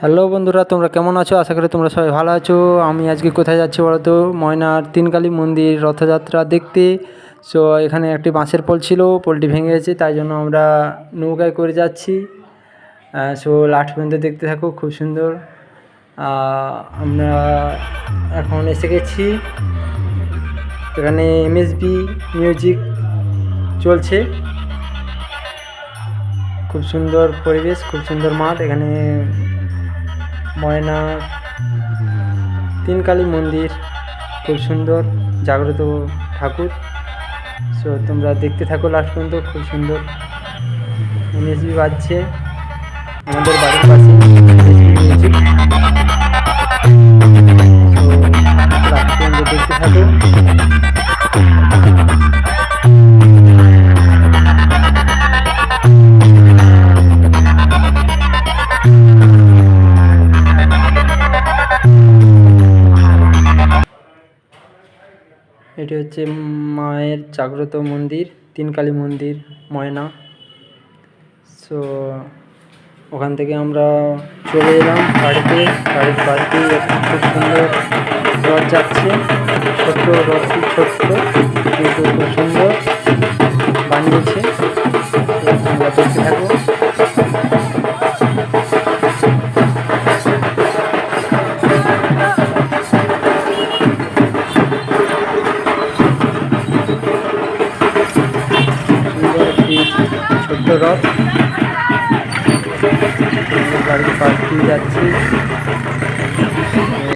Hello বন্ধুরা, তোমরা কেমন আছো? আশা করি তোমরা সবাই ভালো আছো। আমি আজকে কোথায় যাচ্ছি বলো তো? ময়নার তিনকালী মন্দির রথযাত্রা দেখতে। সো এখানে একটি বাঁশের পোল ছিল, পোলটি ভেঙে গেছে, তাই জন্য আমরা নৌকায় করে যাচ্ছি। সো লাস্ট পর্যন্ত দেখতে থাকো, খুব সুন্দর। আমরা এখন এসে গেছি। এখানে এমএসবি মিউজিক চলছে। খুব সুন্দর পরিবেশ, খুব সুন্দর মাঠ। এখানে ময়না তিনকালী মন্দির, খুব সুন্দর জাগ্রত ঠাকুর। সো তোমরা দেখতে থাকো লাস্ট পর্যন্ত, খুব সুন্দর। এমএসবি বাজছে আমাদের বাড়ির পাশে, মিউজিক। সো লাস্ট পর্যন্ত দেখতে থাকো। এটি হচ্ছে মায়ের জাগ্রত মন্দির, তিনকালী মন্দির ময়না। সো ওখান থেকে আমরা চলে এলাম বাড়িতে। বাড়িতে খুব সুন্দর রথ যাচ্ছে, ছোট্ট রথটি, ছোট্ট কিন্তু খুব সুন্দর বানিয়েছে। তোমরা দেখতে থাকো। ছোট্ট রথ বাড়ির পাশ দিয়ে যাচ্ছি।